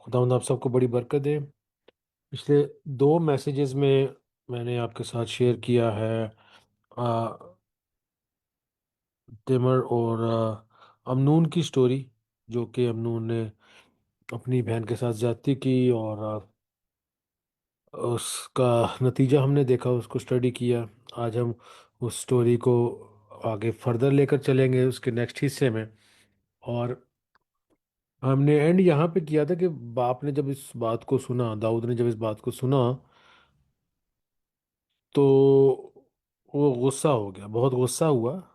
खुदावंद आप सबको बड़ी बरकत दे। पिछले दो मैसेजेस में मैंने आपके साथ शेयर किया है आ, तिमर और अमनून की स्टोरी, जो कि अमनून ने अपनी बहन के साथ ज्यादती की और उसका नतीजा हमने देखा, उसको स्टडी किया। आज हम उस स्टोरी को आगे फर्दर लेकर चलेंगे उसके नेक्स्ट हिस्से में। और हमने एंड यहाँ पे किया था कि बाप ने जब इस बात को सुना, दाऊद ने जब इस बात को सुना, तो वो गुस्सा हो गया, बहुत गुस्सा हुआ।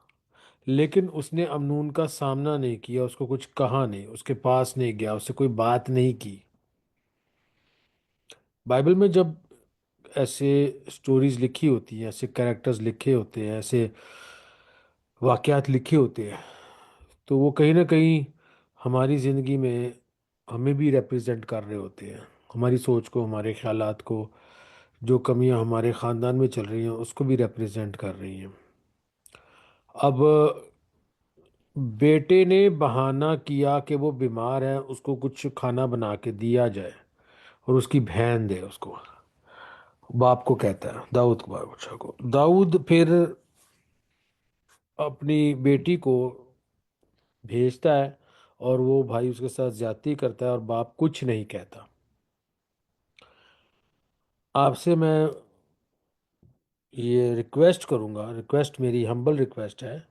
लेकिन उसने अमनून का सामना नहीं किया, उसको कुछ कहा नहीं, उसके पास नहीं गया, उससे कोई बात नहीं की। बाइबल में जब ऐसे स्टोरीज लिखी होती हैं, ऐसे कैरेक्टर्स लिखे होते हैं, ऐसे वाकयात लिखे होते हैं, तो वो कहीं ना कहीं हमारी ज़िंदगी में हमें भी रिप्रेजेंट कर रहे होते हैं। हमारी सोच को, हमारे ख्यालात को, जो कमियां हमारे ख़ानदान में चल रही हैं उसको भी रिप्रेजेंट कर रही हैं। अब बेटे ने बहाना किया कि वो बीमार है, उसको कुछ खाना बना के दिया जाए और उसकी बहन दे उसको। बाप को कहता है, दाऊद को, बादशाह को। दाऊद फिर अपनी बेटी को भेजता है और वो भाई उसके साथ ज्यादती करता है और बाप कुछ नहीं कहता। आपसे मैं ये रिक्वेस्ट करूंगा, रिक्वेस्ट मेरी हम्बल रिक्वेस्ट है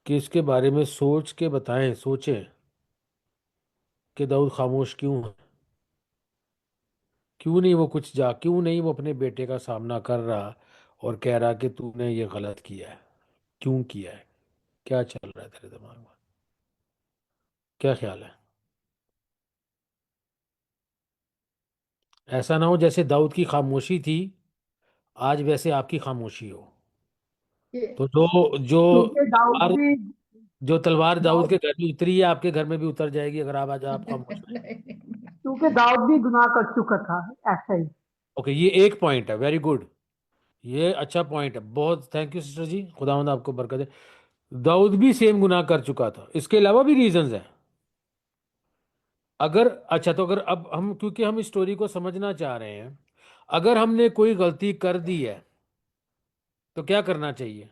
कि इसके बारे में सोच के बताएं, सोचें कि दाऊद खामोश क्यों है। क्यों नहीं वो अपने बेटे का सामना कर रहा और कह रहा कि तूने ये गलत किया है, क्यों किया है, क्या चल रहा है तेरे दिमाग में, क्या ख्याल है। ऐसा ना हो जैसे दाऊद की खामोशी थी, आज वैसे आपकी खामोशी हो। कि- तो जो जो क्योंकि दाऊद तलवार भी जो तलवार दाऊद दाऊद के घर में उतरी है, आपके घर में भी उतर जाएगी अगर आज आप खामोश रहे। नहीं, क्योंकि दाऊद भी गुनाह कर चुका था ऐसा ही। ओके, ये एक पॉइंट है, वेरी गुड। ये अच्छा पॉइंट है, बहुत थैंक यू सिस्टर जी, खुदावंद आपको बरकत दे। दाऊद भी सेम गुनाह कर चुका था, इसके अलावा भी रीजंस है। अगर अच्छा, तो अगर अब हम, क्योंकि हम इस स्टोरी को समझना चाह रहे हैं, अगर हमने कोई गलती कर दी है तो क्या करना चाहिए।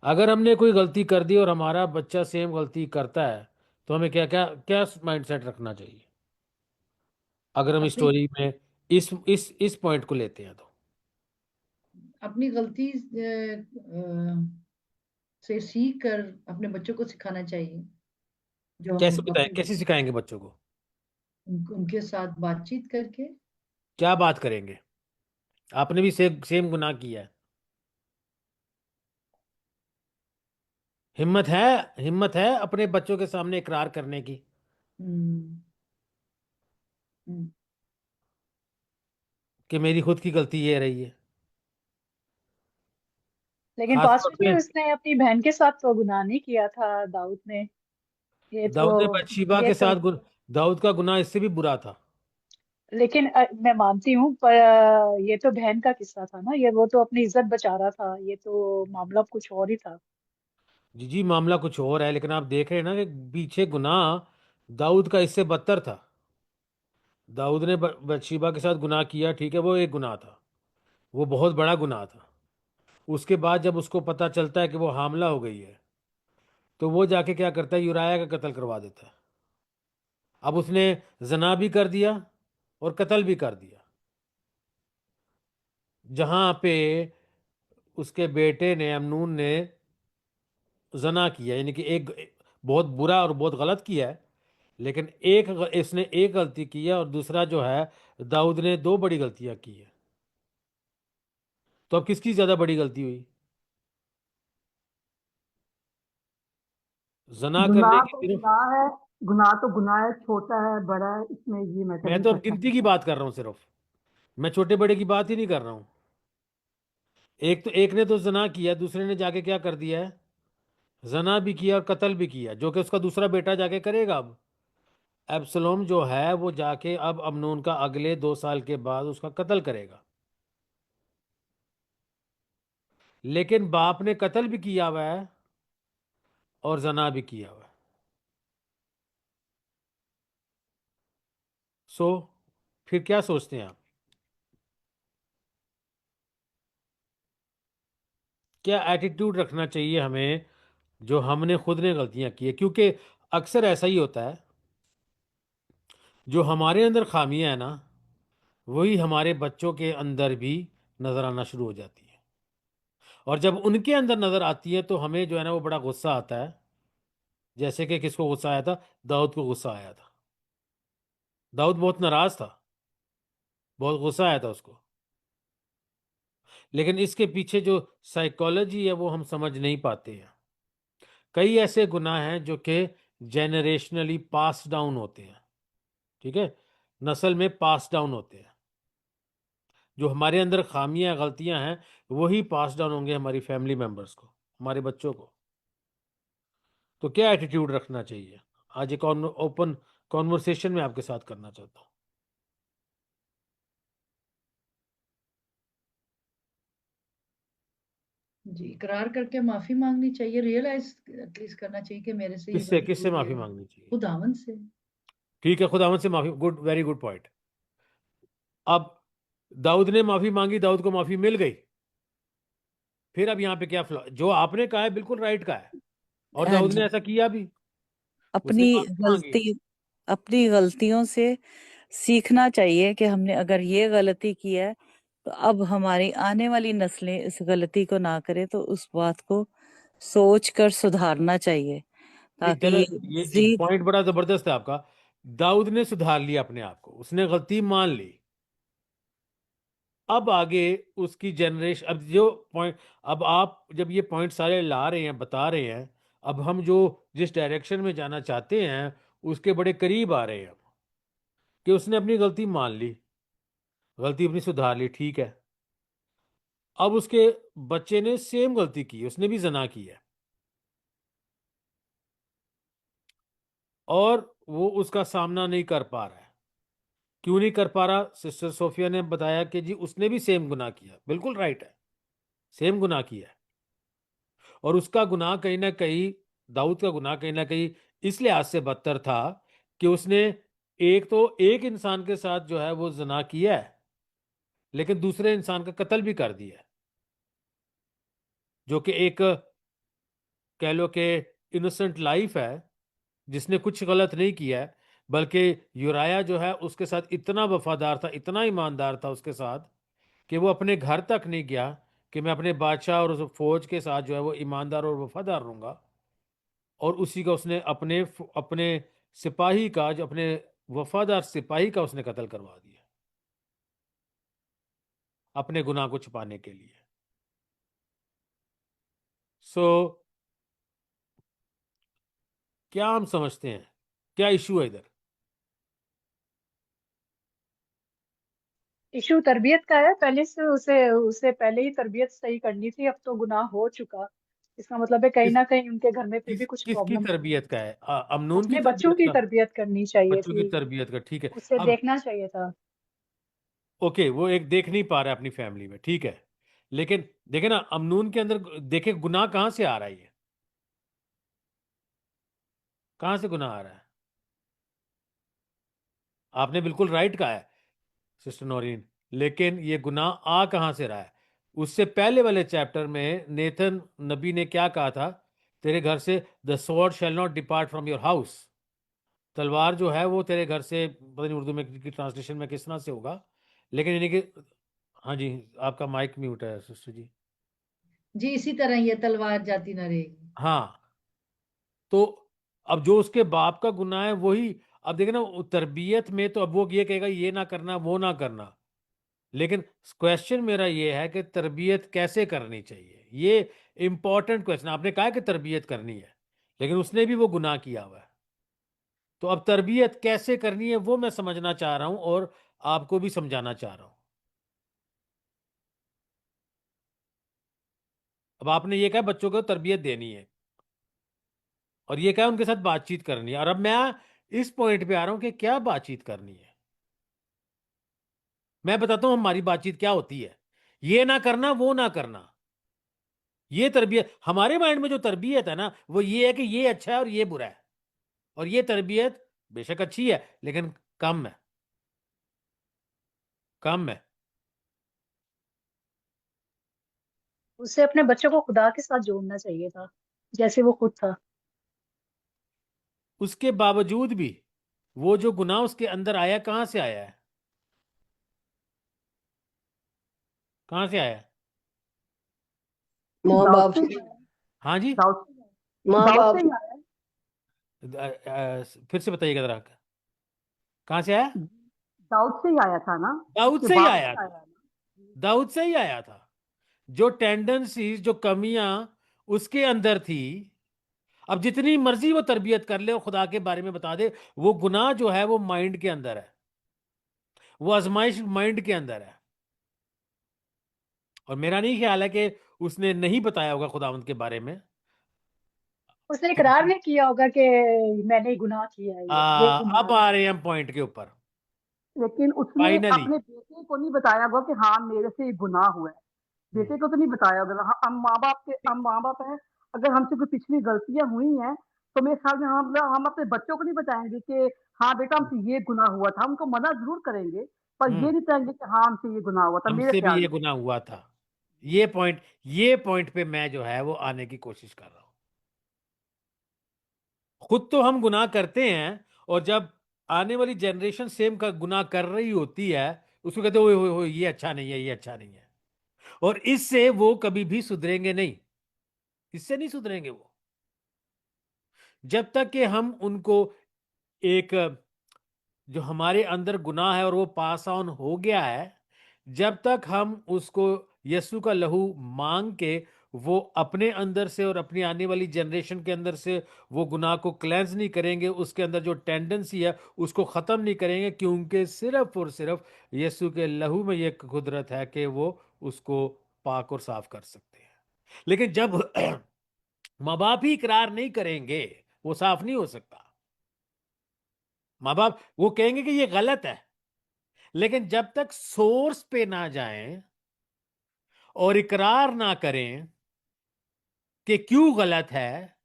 अगर हमने कोई गलती कर दी और हमारा बच्चा सेम गलती करता है, तो हमें क्या क्या क्या माइंडसेट रखना चाहिए। अगर हम अपनी स्टोरी में इस पॉइंट को लेते हैं तो अपनी गलती से सीख कर अपने बच्चों को सिखाना चाहिए। जो कैसे हम बताएं, अपने कैसे सिखाएंगे बच्चों को, उनके साथ बातचीत करके। क्या बात करेंगे। आपने भी सेम सेम गुनाह किया है। हिम्मत है, हिम्मत है अपने बच्चों के सामने इकरार करने की हम्म, हम्म, कि मेरी खुद की गलती ये रही है। लेकिन खास तौर पास्टर जी पे उसने अपनी बहन के साथ तो गुनाह नहीं किया था दाऊद ने। ये दाऊद ने तो बतशीबा ये के तो साथ दाऊद का गुनाह इससे भी बुरा था। लेकिन मैं मानती हूँ पर ये तो बहन का किस्सा था ना, ये वो तो अपनी इज्जत बचा रहा था, ये तो मामला कुछ और ही था। जी जी, मामला कुछ और है, लेकिन आप देख रहे हैं ना कि पीछे गुनाह दाऊद का इससे बदतर था। दाऊद ने बतशीबा के साथ गुनाह किया, ठीक है, वो एक गुनाह था, वो बहुत बड़ा गुनाह था। उसके बाद जब उसको पता चलता है कि वो हामला हो गई है, तो वो जाके क्या करता है, यूराया का कत्ल करवा देता है। अब उसने जना भी कर दिया और कत्ल भी कर दिया। जहां पे उसके बेटे ने, अमनून ने जना किया, यानी कि एक बहुत बुरा और बहुत गलत किया है। लेकिन इसने एक गलती की है और दूसरा जो है, दाऊद ने दो बड़ी गलतियां की है। तो अब किसकी ज्यादा बड़ी गलती हुई, जना करने गुनाह की तो सिर्फ। गुनाह है। गुनाह तो गुनाह है, छोटा है बड़ा है, इसमें ये मैटर मैं नहीं तो अब करता। गिनती की बात कर रहा हूं सिर्फ, मैं छोटे बड़े की बात ही नहीं कर रहा हूं। एक ने तो जना किया, दूसरे ने जाके क्या कर दिया है, जना भी किया और कत्ल भी किया, जो कि उसका दूसरा बेटा जाके करेगा अब। एब्सलोम जो है वो जाके अब अमनोन का अगले 2 साल के बाद उसका कत्ल करेगा। लेकिन बाप ने कत्ल भी किया हुआ है और जना भी किया हुआ है। सो फिर क्या सोचते हैं आप? क्या एटीट्यूड रखना चाहिए हमें जो हमने खुद ने गलतियां की है? क्योंकि अक्सर ऐसा ही होता है, जो हमारे अंदर खामियां है ना, वही हमारे बच्चों के अंदर भी नजर आना शुरू हो जाती है। और जब उनके अंदर नजर आती है तो हमें जो है ना वो बड़ा गुस्सा आता है। जैसे कि किसको गुस्सा आया था? दाऊद को गुस्सा आया था। दाऊद बहुत नाराज था, बहुत गुस्सा आया था उसको। लेकिन इसके पीछे जो साइकोलॉजी है वो हम समझ नहीं पाते हैं। कई ऐसे गुनाह हैं जो कि जेनरेशनली पास डाउन होते हैं, ठीक है, नस्ल में पास डाउन होते हैं। जो हमारे अंदर खामियां गलतियां हैं वही पास डाउन होंगे हमारी फैमिली मेंबर्स को, हमारे बच्चों को। तो क्या एटीट्यूड रखना चाहिए? आज एक ओपन कॉन्वर्सेशन में आपके साथ करना चाहता हूं। जी, इकरार करके माफी मांगनी चाहिए, रियलाइज एटलीस्ट करना चाहिए कि मेरे से ये किससे गलती किससे हुई माफी है। मांगनी चाहिए? खुदावंद से। ठीक है, खुदावंद से माफी, गुड, वेरी गुड पॉइंट। अब दाऊद ने माफी मांगी, दाऊद को माफी मिल गई। फिर अब यहाँ पे क्या जो आपने कहा है बिल्कुल राइट कहा है, और हाँ दाऊद ने जी। ऐसा किया भी। उसने अपनी माफी मांगी। गलती अपनी गलतियों से सीखना चाहिए कि हमने अगर ये गलती की है तो अब हमारी आने वाली नस्लें इस गलती को ना करे, तो उस बात को सोच कर सुधारना चाहिए नहीं ताकि चलो, ये ये मजीद। पॉइंट बड़ा जबरदस्त है आपका। दाऊद ने सुधार लिया अपने आप को, उसने गलती मान ली। अब आगे उसकी जनरेशन, अब जो पॉइंट, अब आप जब ये पॉइंट सारे ला रहे हैं, बता रहे हैं, अब हम जो जिस डायरेक्शन में जाना चाहते हैं उसके बड़े करीब आ रहे हैं हम, कि उसने अपनी गलती मान ली, गलती अपनी सुधार ली, ठीक है। अब उसके बच्चे ने सेम गलती की, उसने भी जना की है, और वो उसका सामना नहीं कर पा रहा है। क्यों नहीं कर पा रहा? सिस्टर सोफिया ने बताया कि जी उसने भी सेम गुनाह किया, बिल्कुल राइट है, सेम गुनाह किया है। और उसका गुनाह कहीं ना कहीं, दाऊद का गुनाह कहीं ना कहीं इस लिहाज से बदतर था कि उसने एक तो एक इंसान के साथ जो है वो जना किया है, लेकिन दूसरे इंसान का कत्ल भी कर दिया है, जो कि एक, कह लो कि इनोसेंट लाइफ है, जिसने कुछ गलत नहीं किया है। बल्कि यूराया जो है उसके साथ इतना वफादार था, इतना ईमानदार था उसके साथ, कि वो अपने घर तक नहीं गया कि मैं अपने बादशाह और उस फौज के साथ जो है वो ईमानदार और वफादार रहूंगा। और उसी का उसने अपने अपने सिपाही का, जो अपने वफादार सिपाही का उसने कत्ल करवा दिया, अपने गुनाह को छुपाने के लिए। सो क्या हम समझते हैं, क्या इशू है इधर? इशू तरबियत का है, पहले से उसे उसे पहले ही तरबियत सही करनी थी, अब तो गुनाह हो चुका। इसका मतलब है कहीं किस ना कहीं उनके घर में फिर भी कुछ किसकी प्रॉब्लम थी। तरबियत का है? अमनून की अपने बच्चों तरबियत की का? तरबियत करनी चाहिए बच्चों की थी, तरबियत का, ठीक है। उसे अब देखना चाहिए था। ओके, वो एक देख नहीं पा रहा है अपनी फैमिली में, ठीक है। लेकिन देखे ना अमनून के अंदर, देखे गुनाह कहां से आ रहा है, ये कहां से गुनाह आ रहा है? आपने बिल्कुल राइट कहा है सिस्टर नौरीन, लेकिन ये गुनाह आ कहां से रहा है? उससे पहले वाले चैप्टर में नेथन नबी ने क्या कहा था? तेरे घर से the sword shall not depart from your house. तलवार जो है वो तेरे घर से, पता नहीं उर्दू में की ट्रांसलेशन में किस तरह से होगा, लेकिन यानी कि, हाँ जी, आपका माइक म्यूट है सिस्टर जी। जी, इसी तरह ये तलवार जाती न रहेगी। हाँ, तो अब जो उसके बाप का गुनाह है वही, अब देखे ना तरबियत में तो अब वो ये कहेगा ये ना करना वो ना करना। लेकिन क्वेश्चन मेरा ये है कि तरबियत कैसे करनी चाहिए, ये इंपॉर्टेंट क्वेश्चन। आपने कहा कि तरबियत करनी है, लेकिन उसने भी वो गुनाह किया हुआ है। तो अब तरबियत कैसे करनी है वो मैं समझना चाह रहा हूं, और आपको भी समझाना चाह रहा हूं। अब आपने ये कहा बच्चों को तरबियत देनी है, और ये कहा उनके साथ बातचीत करनी है, और अब मैं इस पॉइंट पे आ रहा हूं कि क्या बातचीत करनी है। मैं बताता हूं हमारी बातचीत क्या होती है। ये ना करना वो ना करना, ये तरबियत। हमारे माइंड में जो तरबियत है ना वो ये है कि ये अच्छा है और ये बुरा है, और ये तरबियत बेशक अच्छी है लेकिन कम है। कम है। उसे अपने बच्चों को खुदा के साथ जोड़ना चाहिए था, जैसे वो खुद था। उसके बावजूद भी वो जो गुनाह उसके अंदर आया, कहां से आया है? कहां से आया है? माँ दाऊद बाप से से। ही आया है। हाँ जी। दाऊद माँ दाऊद बाप से ही आया है। फिर से बताइएगा जरा, कहां से आया? दाऊद से ही आया था ना, दाऊद उसके से ही बाप आया से था। आया है ना। दाऊद से ही आया था। जो टेंडेंसीज, जो कमियां उसके अंदर थी, अब जितनी मर्जी वो तरबियत कर ले और खुदा के बारे में बता दे, वो गुनाह जो है वो माइंड के अंदर है, वो आजमाइश माइंड के अंदर है। और मेरा नहीं ख्याल है कि उसने नहीं बताया होगा खुदावंद के बारे में। उसने इकरार क्योंकि नहीं किया होगा कि मैंने गुनाह किया है, ये अब आ रहे हैं हम पॉइंट के ऊपर। लेकिन उसने फाइनली अपने बेटे को नहीं बताया होगा कि हाँ मेरे से ये गुनाह हुआ है। बेटे को तो नहीं बताया होगा। हाँ, हम माँ बाप हैं। अगर हमसे कोई पिछली गलतियां हुई हैं तो मेरे ख्याल में हम अपने बच्चों को नहीं बताएंगे कि हाँ बेटा हमसे ये गुनाह हुआ था। हम उनको मना जरूर करेंगे, पर ये हम्म नहीं कहेंगे कि हाँ हमसे ये गुनाह हुआ था, मेरे हमसे भी ख्याल ये में। गुनाह हुआ था। ये पॉइंट पे मैं जो है वो आने की कोशिश कर रहा हूं। खुद तो हम गुनाह करते हैं, और जब आने वाली जनरेशन सेम का गुनाह कर रही होती है, उसको कहते हो ये अच्छा नहीं है, ये अच्छा नहीं है। और इससे वो कभी भी सुधरेंगे नहीं, इससे नहीं सुधरेंगे वो, जब तक कि हम उनको एक, जो हमारे अंदर गुनाह है और वो पास ऑन हो गया है, जब तक हम उसको यीशु का लहू मांग के वो अपने अंदर से और अपनी आने वाली जनरेशन के अंदर से वो गुनाह को क्लेंस नहीं करेंगे, उसके अंदर जो टेंडेंसी है उसको खत्म नहीं करेंगे, क्योंकि सिर्फ और सिर्फ यीशु के लहू में ये कुदरत है कि वो उसको पाक और साफ कर सकते हैं। लेकिन जब माँ बाप ही इकरार नहीं करेंगे, वो साफ नहीं हो सकता। माँ बाप वो कहेंगे कि ये गलत है, लेकिन जब तक सोर्स पे ना जाएं और इकरार ना करें कि क्यों गलत है,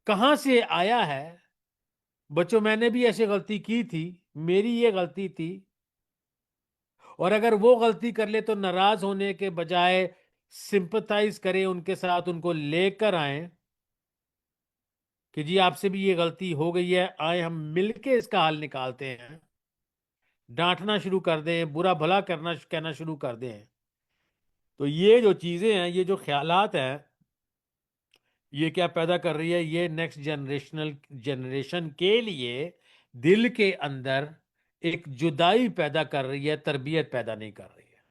कहां से आया है, बच्चों मैंने भी ऐसी गलती की थी, मेरी ये गलती थी, और अगर वो गलती कर ले तो नाराज होने के बजाय सिंपथाइज करें उनके साथ, उनको लेकर आए कि जी आपसे भी ये गलती हो गई है, आए हम मिलके इसका हल निकालते हैं। डांटना शुरू कर दें, बुरा भला करना कहना शुरू कर दें। तो ये जो चीजें हैं, ये जो ख्यालात हैं, ये क्या पैदा कर रही है? ये नेक्स्ट जनरेशन के लिए दिल के अंदर एक जुदाई पैदा कर रही है, तरबियत पैदा नहीं कर रही है।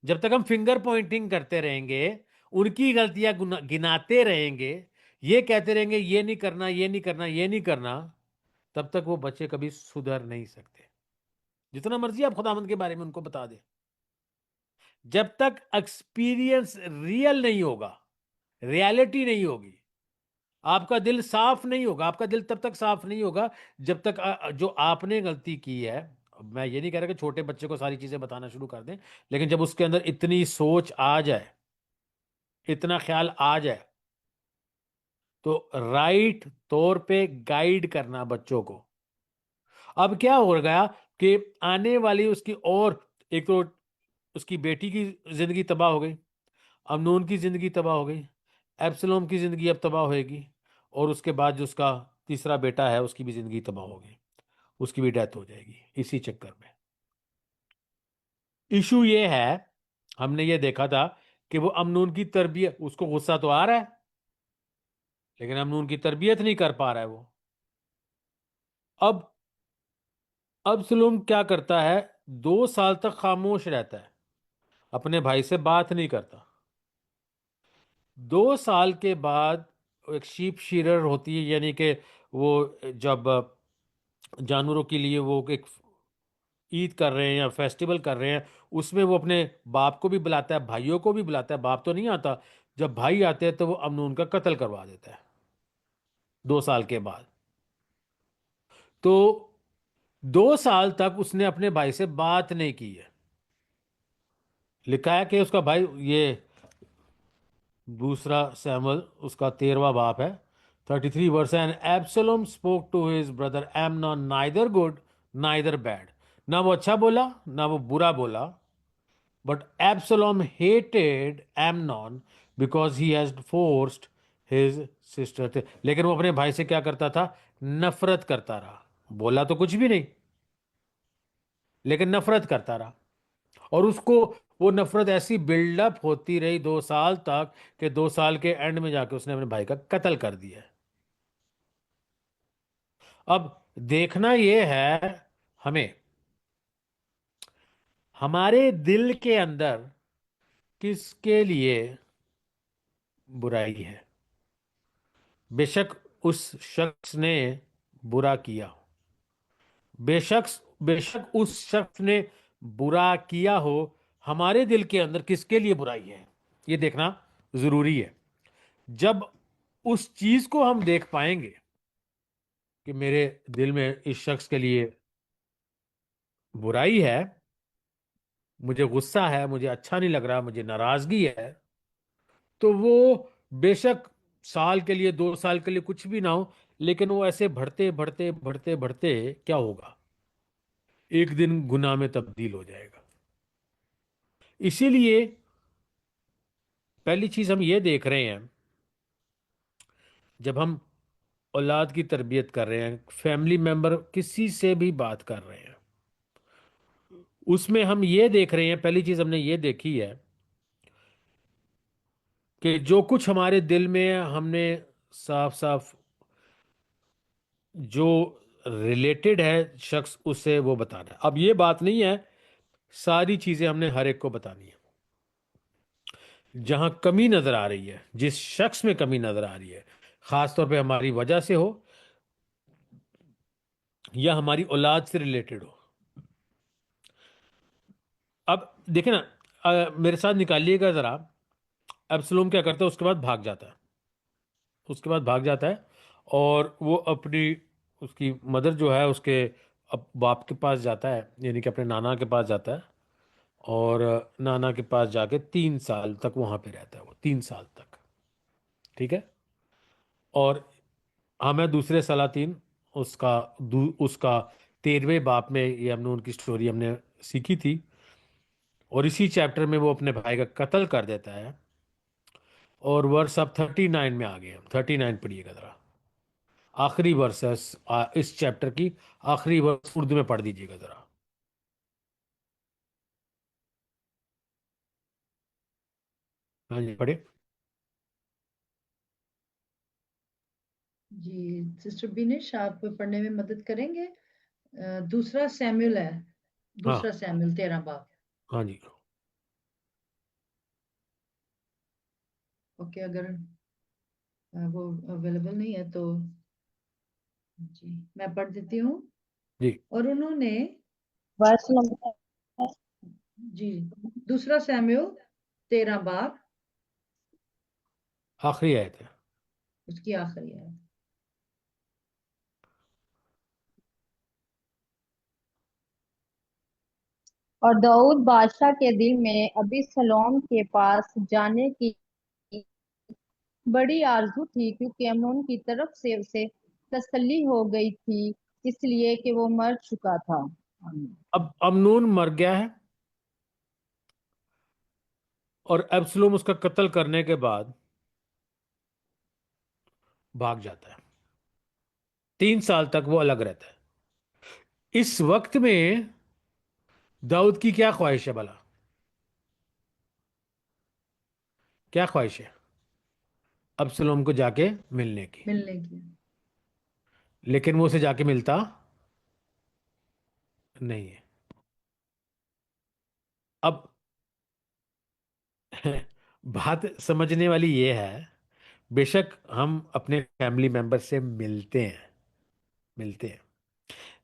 जब तक हम फिंगर पॉइंटिंग करते रहेंगे, उनकी गलतियां गिनाते रहेंगे, ये कहते रहेंगे ये नहीं करना, ये नहीं करना, ये नहीं करना, तब तक वो बच्चे कभी सुधर नहीं सकते, जितना मर्जी आप खुदावंद के बारे में उनको बता दें। जब तक एक्सपीरियंस रियल नहीं होगा, रियलिटी नहीं होगी, आपका दिल साफ नहीं होगा, आपका दिल तब तक साफ नहीं होगा जब तक जो आपने गलती की है। मैं ये नहीं कह रहा कि छोटे बच्चे को सारी चीजें बताना शुरू कर दें, लेकिन जब उसके अंदर इतनी सोच आ जाए, इतना ख्याल आ जाए, तो राइट तौर पे गाइड करना बच्चों को। अब क्या हो गया कि आने वाली उसकी, और एक तो उसकी बेटी की जिंदगी तबाह हो गई, अमनून की जिंदगी तबाह हो गई, एब्सलोम की जिंदगी अब तबाह होएगी, और उसके बाद जो उसका तीसरा बेटा है उसकी भी जिंदगी तबाह हो गई, उसकी भी डेथ हो जाएगी इसी चक्कर में। इशू ये है, हमने ये देखा था कि वो अमनून की तरबियत, उसको गुस्सा तो आ रहा है लेकिन अमनून की तरबियत नहीं कर पा रहा है वो। अब अब्सलोम क्या करता है, 2 साल तक खामोश रहता है, अपने भाई से बात नहीं करता। 2 साल के बाद एक शीप शीरर होती है, यानी कि वो जब जानवरों के लिए वो एक ईद कर रहे हैं या फेस्टिवल कर रहे हैं, उसमें वो अपने बाप को भी बुलाता है, भाइयों को भी बुलाता है। बाप तो नहीं आता, जब भाई आते हैं तो वो अमनून का कत्ल करवा देता है 2 साल के बाद। तो 2 साल तक उसने अपने भाई से बात नहीं की है। लिखा है कि उसका भाई, ये दूसरा सैमुअल उसका 13वां बाप है, 33 verse, and Absalom spoke to his brother Amnon neither good neither bad. ना वो अच्छा बोला ना वो बुरा बोला, but Absalom hated Amnon because he has forced his sister. लेकिन वो अपने भाई से क्या करता था? नफरत करता रहा। बोला तो कुछ भी नहीं, लेकिन नफरत करता रहा। और उसको वो नफरत ऐसी बिल्डअप होती रही 2 साल तक, कि 2 साल के एंड में जाके उसने अपने भाई का कत्ल कर दिया। अब देखना यह है हमें, हमारे दिल के अंदर किसके लिए बुराई है। बेशक उस शख्स ने बुरा किया हो, बेशक बेशक उस शख्स ने बुरा किया हो, हमारे दिल के अंदर किसके लिए बुराई है, ये देखना जरूरी है। जब उस चीज को हम देख पाएंगे कि मेरे दिल में इस शख्स के लिए बुराई है, मुझे गुस्सा है, मुझे अच्छा नहीं लग रहा, मुझे नाराजगी है, तो वो बेशक साल के लिए 2 साल के लिए कुछ भी ना हो, लेकिन वो ऐसे बढ़ते बढ़ते बढ़ते बढ़ते क्या होगा, एक दिन गुनाह में तब्दील हो जाएगा। इसीलिए पहली चीज हम ये देख रहे हैं, जब हम औलाद की तरबियत कर रहे हैं, फैमिली मेंबर किसी से भी बात कर रहे हैं, उसमें हम ये देख रहे हैं, पहली चीज हमने ये देखी है कि जो कुछ हमारे दिल में हमने साफ साफ जो रिलेटेड है शख्स, उससे वो बताना है। अब ये बात नहीं है सारी चीजें हमने हर एक को बतानी है। जहां कमी नजर आ रही है, जिस शख्स में कमी नजर आ रही है, खासतौर पे हमारी वजह से हो या हमारी औलाद से रिलेटेड हो। अब देखे ना, मेरे साथ निकालिएगा जरा। अब्सलोम क्या करता है, उसके बाद भाग जाता है, उसके बाद भाग जाता है, और वो अपनी उसकी मदर जो है उसके अब बाप के पास जाता है, यानी कि अपने नाना के पास जाता है। और नाना के पास जाके 3 साल तक वहां पे रहता है, वो 3 साल तक। ठीक है। और हमें दूसरे सलातीन उसका 13वें बाप में ये हमने उनकी स्टोरी हमने सीखी थी। और इसी चैप्टर में वो अपने भाई का कत्ल कर देता है। और वर्स अब 39 में आ गए हम। 39 पढ़िएगा जरा, आखिरी वर्स है इस चैप्टर की। आखिरी वर्स उर्दू में पढ़ दीजिएगा जरा। हाँ जी, पढ़े। जी सिस्टर बिनेश, आप पढ़ने में मदद करेंगे? दूसरा सैमुअल है, हाँ। दूसरा सैमुअल 13 बाब। हाँ जी। ओके, अगर वो अवेलेबल नहीं है तो जी मैं पढ़ देती हूँ। जी। और उन्होंने, वर्ष नंबर जी, दूसरा सैमुअल 13 बाब, आखिरी आयत है। उसकी आखिरी है। और दाऊद बादशाह के दिल में अबीसलोम के पास जाने की बड़ी आरजू थी, क्योंकि अमनोन की तरफ से उसे तसल्ली हो गई थी, इसलिए कि वो मर चुका था। अब अमनून मर गया है, और अब्सलोम उसका कत्ल करने के बाद भाग जाता है। 3 साल तक वो अलग रहता है। इस वक्त में दाऊद की क्या ख्वाहिश है भला? क्या ख्वाहिश है? अब्सलोम को जाके मिलने की। मिलने की। लेकिन वो उसे जाके मिलता नहीं है। अब बात समझने वाली ये है, बेशक हम अपने फैमिली मेंबर से मिलते हैं,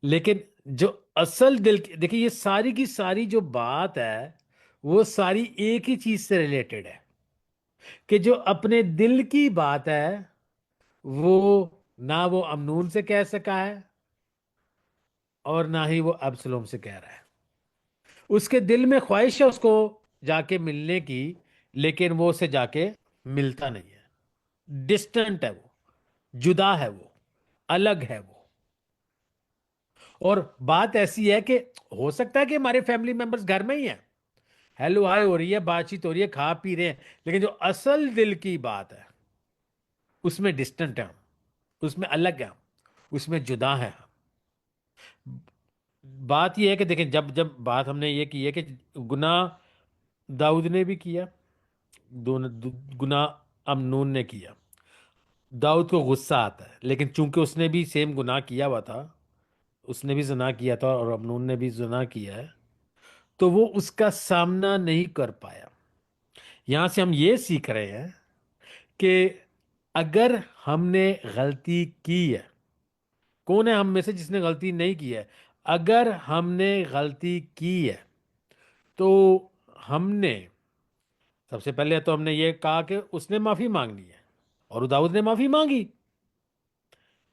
लेकिन जो असल दिल की, देखिए ये सारी की सारी जो बात है, वो सारी एक ही चीज से रिलेटेड है, कि जो अपने दिल की बात है वो ना वो अमनून से कह सका है, और ना ही वो अब्सलोम से कह रहा है। उसके दिल में ख्वाहिश है उसको जाके मिलने की, लेकिन वो उसे जाके मिलता नहीं है। डिस्टेंट है वो, जुदा है वो, अलग है वो। और बात ऐसी है कि हो सकता है कि हमारे फैमिली मेंबर्स घर में ही हैं, हेलो हाय हो रही है, बातचीत हो रही है, खा पी रहे हैं, लेकिन जो असल दिल की बात है उसमें डिस्टेंट है हम, उसमें अलग है हम, उसमें जुदा है हम। बात यह है कि देखें, जब जब बात हमने ये की है कि गुनाह दाऊद ने भी किया, गुनाह अमनून ने किया। दाऊद को गुस्सा आता है, लेकिन चूंकि उसने भी सेम गुनाह किया हुआ था, उसने भी ज़िना किया था और अमनून ने भी ज़िना किया है, तो वो उसका सामना नहीं कर पाया। यहां से हम ये सीख रहे हैं कि अगर हमने गलती की है, कौन है हम में से जिसने गलती नहीं की है? अगर हमने गलती की है तो हमने सबसे पहले तो हमने ये कहा कि उसने माफी मांगनी है, और दाऊद ने माफी मांगी,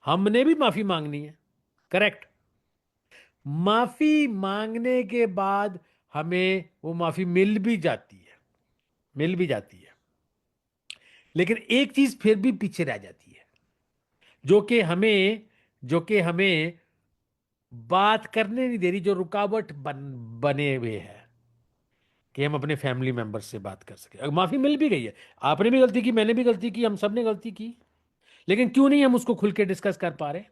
हमने भी माफी मांगनी है। करेक्ट। माफी मांगने के बाद हमें वो माफी मिल भी जाती है, मिल भी जाती है, लेकिन एक चीज फिर भी पीछे रह जाती है, जो कि हमें बात करने नहीं दे रही, जो रुकावट बने हुए है कि हम अपने फैमिली मेंबर से बात कर सके। अगर माफी मिल भी गई है, आपने भी गलती की, मैंने भी गलती की, हम सब ने गलती की, लेकिन क्यों नहीं हम उसको खुल के डिस्कस कर पा रहे?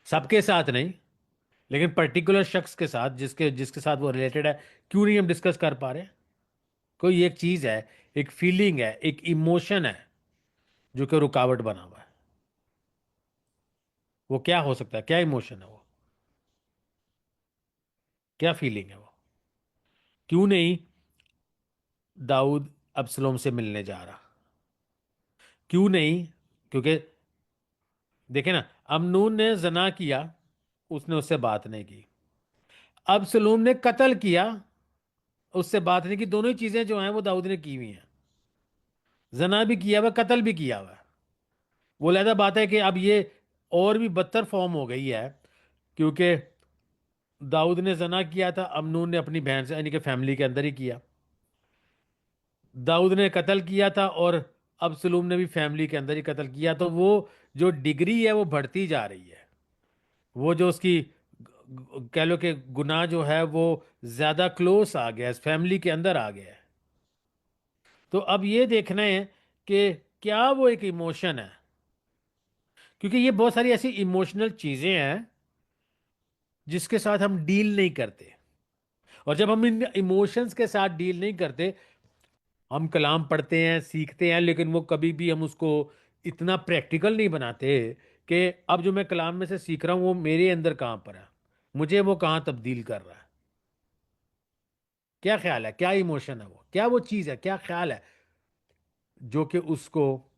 सबके साथ नहीं, लेकिन पर्टिकुलर शख्स के साथ, जिसके जिसके साथ वो रिलेटेड है, क्यों नहीं हम डिस्कस कर पा रहे? कोई एक चीज है, एक फीलिंग है, एक इमोशन है जो कि रुकावट बना हुआ है। वो क्या हो सकता है? क्या इमोशन है वो? क्या फीलिंग है वो? क्यों नहीं दाऊद अब्सलोम से मिलने जा रहा? क्यों नहीं? क्योंकि देखे ना, अमनून ने जना किया, उसने उससे बात नहीं की। अब्सलोम ने कत्ल किया, उससे बात नहीं की। दोनों ही चीजें जो हैं वो दाऊद ने की हुई हैं, जना भी किया हुआ, कत्ल भी किया हुआ। वो लहदा बात है कि अब ये और भी बदतर फॉर्म हो गई है, क्योंकि दाऊद ने जना किया था, अमनून ने अपनी बहन से यानी कि फैमिली के अंदर ही किया। दाऊद ने कत्ल किया था और अबसलूम ने भी फैमिली के अंदर ही कत्ल किया। तो वो जो डिग्री है वो बढ़ती जा रही है, वो जो उसकी कह लो कि गुनाह जो है वो ज्यादा क्लोज आ गया है, फैमिली के अंदर आ गया है। तो अब ये देखना है कि क्या वो एक इमोशन है, क्योंकि ये बहुत सारी ऐसी इमोशनल चीजें हैं जिसके साथ हम डील नहीं करते। और जब हम इन इमोशंस के साथ डील नहीं करते, हम कलाम पढ़ते हैं, सीखते हैं, लेकिन वो कभी भी हम उसको इतना प्रैक्टिकल नहीं बनाते कि अब जो मैं कलाम में से सीख रहा हूं वो मेरे अंदर कहां पर है, मुझे वो कहां तब्दील कर रहा है, क्या ख्याल है, क्या इमोशन है वो, क्या वो चीज है, क्या ख्याल है जो कि उसको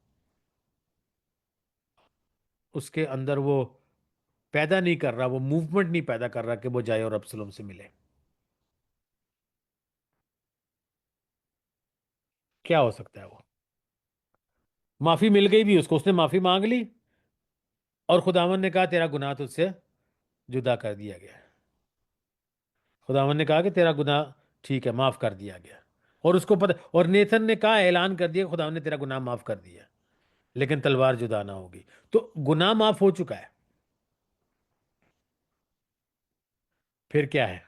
उसके अंदर वो पैदा नहीं कर रहा, वो मूवमेंट नहीं पैदा कर रहा कि वो जाए और अब्सलोम से मिले। क्या हो सकता है वो? माफी मिल गई भी उसको, उसने माफी मांग ली, और खुदावन ने कहा तेरा गुनाह तुझसे जुदा कर दिया गया है। खुदावन ने कहा कि तेरा गुनाह ठीक है, माफ कर दिया गया। और उसको पता, और नेथन ने कहा, ऐलान कर दिया, खुदावन ने तेरा गुनाह माफ कर दिया, लेकिन तलवार जुदा ना होगी। तो गुनाह माफ हो चुका है, फिर क्या है?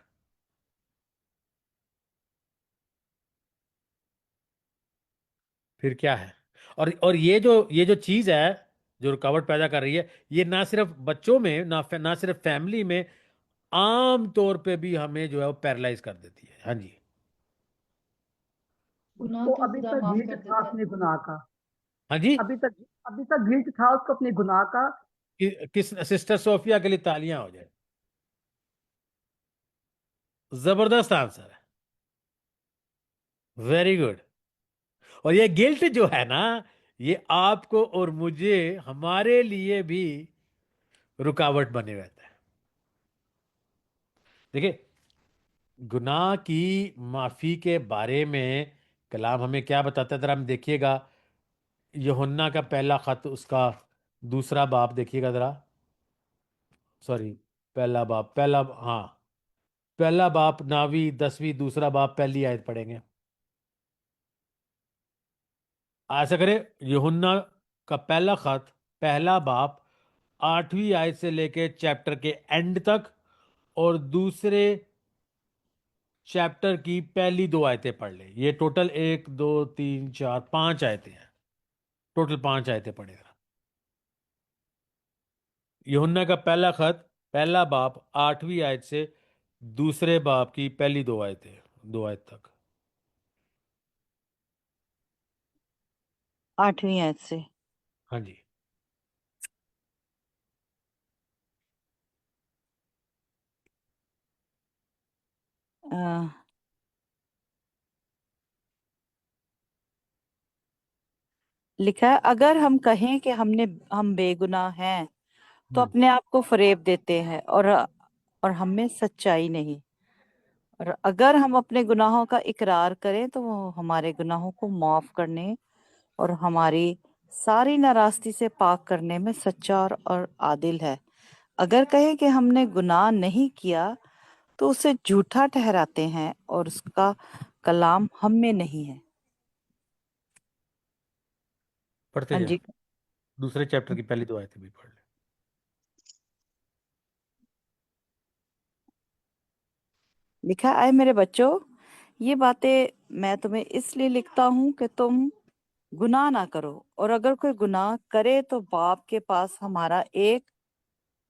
फिर क्या है? और ये जो चीज है जो रुकावट पैदा कर रही है, ये ना सिर्फ बच्चों में, ना सिर्फ फैमिली में, आम तौर पे भी हमें जो है वो पैरालाइज कर देती है। हाँ जी। गुनाह उसको तो अभी खुदा तक माफ गिल्ट कर था देता है। अपने गुनाह का। हाँ जी। अभी तक अभी तक गिल्ट था उसको अपने गुनाह का। किस सिस्टर सोफिया के लिए तालियां हो जाए। जबरदस्त आंसर है, वेरी गुड। और ये गिल्ट जो है ना, ये आपको और मुझे, हमारे लिए भी रुकावट बने रहता है। देखिए, गुनाह की माफी के बारे में कलाम हमें क्या बताता है, जरा हम देखिएगा। यूहन्ना का पहला खत, उसका दूसरा बाब देखिएगा जरा। सॉरी, पहला बाब, हाँ, पहला बाब, 9वीं 10वीं, दूसरा बाब, पहली आयत पढ़ेंगे। ऐसा करें, यूहन्ना का पहला खत, पहला बाब, 8वीं आयत से लेके चैप्टर के एंड तक, और दूसरे चैप्टर की पहली 2 आयतें पढ़ ले। ये टोटल 1 2 3 4 5 आयतें हैं, टोटल 5 आयतें पढ़ेगा। यूहन्ना का पहला खत, पहला बाब, 8वीं आयत से दूसरे बाब की पहली 2 आयतें, 2 आयत तक। 8वीं आयत से। हाँ जी। अ, लिखा है, अगर हम कहें कि हम बेगुनाह हैं तो हम्म। अपने आप को फरेब देते हैं और हम में सच्चाई नहीं। और अगर हम अपने गुनाहों का इकरार करें तो वो हमारे गुनाहों को माफ करने और हमारी सारी नाराजगी से पाक करने में सच्चा और आदिल है। अगर कहें कि हमने गुनाह नहीं किया तो उसे झूठा ठहराते हैं और उसका कलाम हम में नहीं है। पढ़ते हाँ जा, जी। दूसरे चैप्टर की पहली 2 आयतें भी पढ़ ले। लिखा है, मेरे बच्चों, ये बातें मैं तुम्हें इसलिए लिखता हूँ कि तुम गुनाह ना करो। और अगर कोई गुनाह करे तो बाप के पास हमारा एक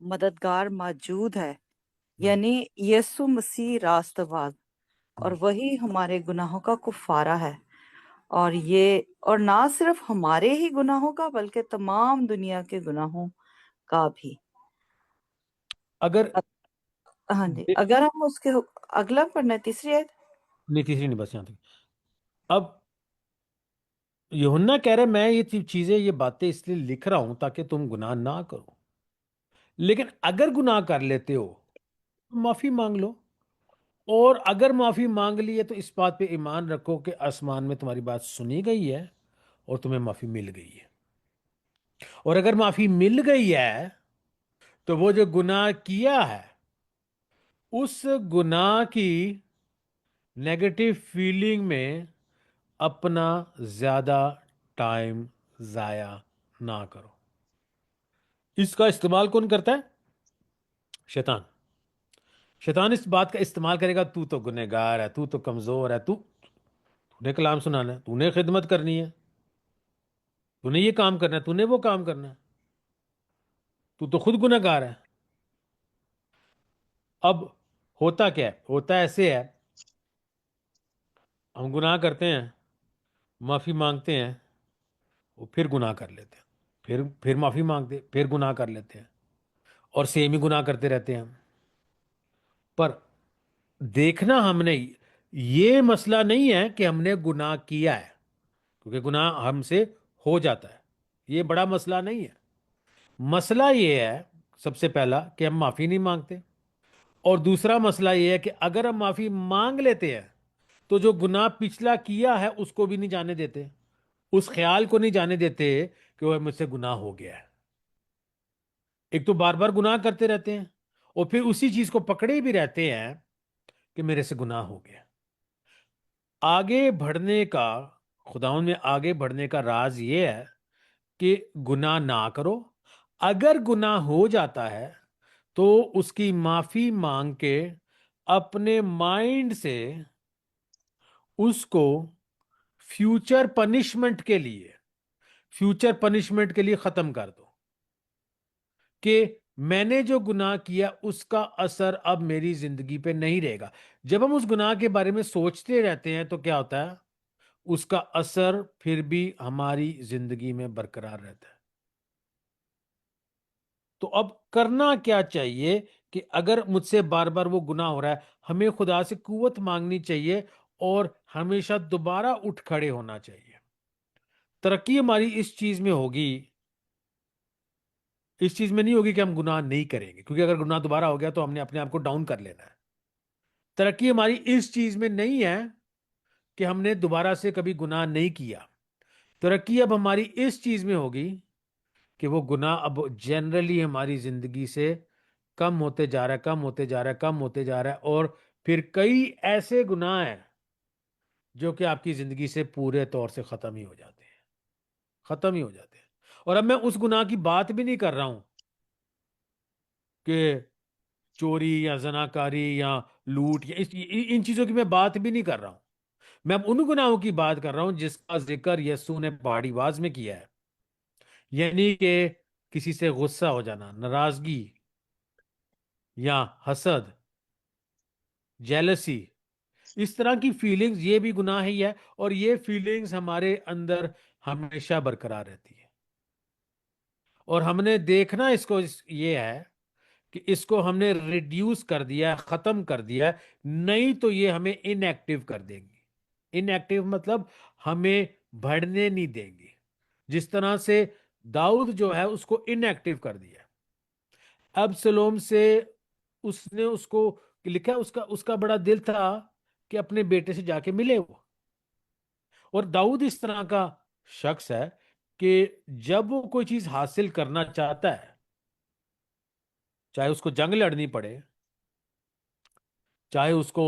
मददगार मौजूद है, हम्म। यानी यीशु मसीह रास्तबाज, और हम्म। वही हमारे गुनाहों का कुफारा है। और ना सिर्फ हमारे ही गुनाहों का बल्कि तमाम दुनिया के गुनाहों का भी। अगर अ- हाँ जी, दे- अगर हम अगला पढ़ना है, तीसरी आयत। नहीं, तीसरी नहीं, बस यहाँ तक। अब यूहन्ना कह रहे, मैं ये चीजें, ये बातें इसलिए लिख रहा हूं ताकि तुम गुनाह ना करो। लेकिन अगर गुनाह कर लेते हो तो माफी मांग लो। और अगर माफी मांग ली है तो इस बात पे ईमान रखो कि आसमान में तुम्हारी बात सुनी गई है और तुम्हें माफी मिल गई है। और अगर माफी मिल गई है तो वो जो गुनाह किया है, उस गुनाह की नेगेटिव फीलिंग में अपना ज्यादा टाइम जाया ना करो। इसका इस्तेमाल कौन करता है? शैतान। शैतान इस बात का इस्तेमाल करेगा, तू तो गुनहगार है, तू तो कमजोर है, तूने कलाम सुनाना है, तूने खिदमत करनी है, तूने ये काम करना है, तूने वो काम करना है, तू तो खुद गुनहगार है। अब होता क्या है? होता ऐसे है, हम गुनाह करते हैं, माफी मांगते हैं, वो फिर गुनाह कर लेते हैं, फिर माफी मांगते, फिर गुनाह कर लेते हैं, और सेम ही गुनाह करते रहते हैं। पर देखना हमने, ये मसला नहीं है कि हमने गुनाह किया है, क्योंकि गुनाह हमसे हो जाता है, ये बड़ा मसला नहीं है। मसला ये है, सबसे पहला, कि हम माफी नहीं मांगते। और दूसरा मसला ये है कि अगर हम माफी मांग लेते हैं तो जो गुनाह पिछला किया है उसको भी नहीं जाने देते, उस ख्याल को नहीं जाने देते कि वह मुझसे गुनाह हो गया है। एक तो बार बार गुनाह करते रहते हैं, और फिर उसी चीज को पकड़े भी रहते हैं कि मेरे से गुनाह हो गया। आगे बढ़ने का, खुदावन में आगे बढ़ने का राज ये है कि गुनाह ना करो। अगर गुनाह हो जाता है तो उसकी माफी मांग के अपने माइंड से उसको फ्यूचर पनिशमेंट के लिए खत्म कर दो, कि मैंने जो गुनाह किया उसका असर अब मेरी जिंदगी पे नहीं रहेगा। जब हम उस गुनाह के बारे में सोचते रहते हैं तो क्या होता है? उसका असर फिर भी हमारी जिंदगी में बरकरार रहता है। तो अब करना क्या चाहिए कि अगर मुझसे बार बार वो गुनाह हो रहा है, हमें खुदा से कुव्वत मांगनी चाहिए और हमेशा दोबारा उठ खड़े होना चाहिए। तरक्की हमारी इस चीज में होगी, इस चीज में नहीं होगी कि हम गुनाह नहीं करेंगे, क्योंकि अगर गुनाह दोबारा हो गया तो हमने अपने आप को डाउन कर लेना है। तरक्की हमारी इस चीज में नहीं है कि हमने दोबारा से कभी गुनाह नहीं किया। तरक्की अब हमारी इस चीज में होगी कि वो गुनाह अब जनरली हमारी जिंदगी से कम होते जा रहा है, कम होते जा रहा है, कम होते जा रहा है, और फिर कई ऐसे गुनाह हैं जो कि आपकी जिंदगी से पूरे तौर से खत्म ही हो जाते हैं, खत्म ही हो जाते हैं। और अब मैं उस गुनाह की बात भी नहीं कर रहा हूं कि चोरी या जनाकारी या लूट या इन चीजों की मैं बात भी नहीं कर रहा हूं। मैं अब उन गुनाहों की बात कर रहा हूं जिसका जिक्र यीशु ने पहाड़ी वाज में किया है, यानी कि किसी से गुस्सा हो जाना, नाराजगी या हसद, जेलसी, इस तरह की फीलिंग्स, ये भी गुनाह ही है। और ये फीलिंग्स हमारे अंदर हमेशा बरकरार रहती है। और हमने देखना इसको ये है कि इसको हमने रिड्यूस कर दिया, खत्म कर दिया, नहीं तो ये हमें इनएक्टिव कर देंगी। इनएक्टिव मतलब हमें बढ़ने नहीं देंगी। जिस तरह से दाऊद जो है उसको इनएक्टिव कर दिया अबसलोम से। उसने उसको लिखा, उसका उसका बड़ा दिल था कि अपने बेटे से जाके मिले वो। और दाऊद इस तरह का शख्स है कि जब वो कोई चीज हासिल करना चाहता है, चाहे उसको जंग लड़नी पड़े, चाहे उसको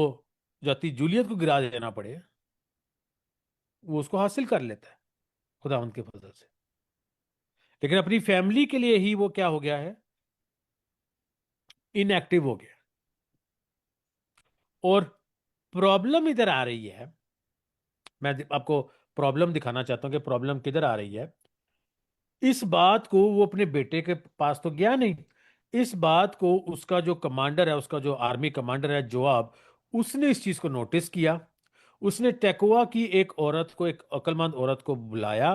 जाती जूलियत को गिरा देना पड़े, वो उसको हासिल कर लेता है खुदावंद के फजल से। लेकिन अपनी फैमिली के लिए ही वो क्या हो गया है, इनएक्टिव हो गया। और प्रॉब्लम इधर आ रही है, मैं आपको प्रॉब्लम दिखाना चाहता हूं कि प्रॉब्लम किधर आ रही है। इस बात को वो अपने बेटे के पास तो गया नहीं, इस बात को उसका जो कमांडर है, उसका जो आर्मी कमांडर है जोआब, उसने इस चीज को नोटिस किया। उसने टेकोआ की एक औरत को, एक अक्लमंद औरत को बुलाया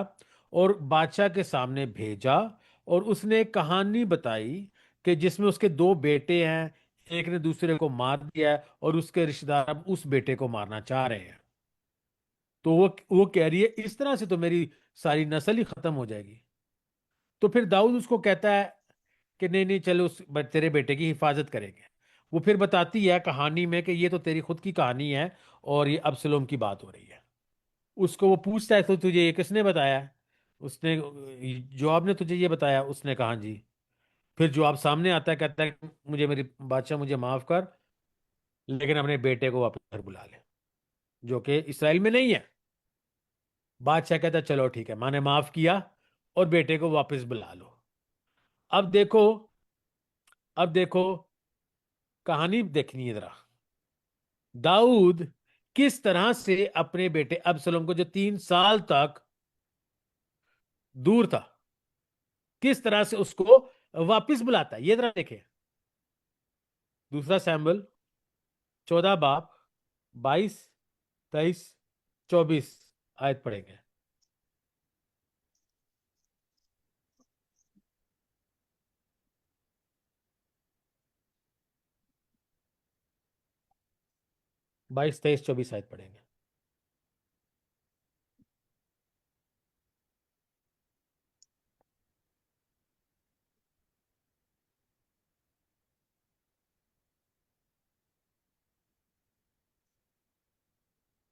और बादशाह के सामने भेजा। और उसने एक कहानी बताई कि जिसमें उसके दो बेटे हैं, एक ने दूसरे को मार दिया है और उसके रिश्तेदार अब उस बेटे को मारना चाह रहे हैं। तो वो कह रही है इस तरह से तो मेरी सारी नस्ल ही खत्म हो जाएगी। तो फिर दाऊद उसको कहता है कि नहीं नहीं, चलो तेरे बेटे की हिफाजत करेंगे। वो फिर बताती है कहानी में कि ये तो तेरी खुद की कहानी है और ये अबसलोम की बात हो रही है। उसको वो पूछता है तो तुझे ये किसने बताया है? उसने, जवाब ने तुझे ये बताया? उसने कहा जी। फिर जवाब सामने आता है, कहता है मुझे, मेरी बादशाह मुझे माफ कर, लेकिन अपने बेटे को वापस घर बुला ले, जो कि इसराइल में नहीं है। बादशाह कहता है चलो ठीक है, माँ ने माफ किया और बेटे को वापस बुला लो। अब देखो, अब देखो, कहानी देखनी है जरा। दाऊद किस तरह से अपने बेटे अबसलोम को, जो 3 साल तक दूर था, किस तरह से उसको वापस बुलाता है, ये जरा देखें। दूसरा सैमुएल 14 बाब 22, 23, 24 आयत पढ़ेंगे। बाईस, 23, 24 आयत पढ़ेंगे।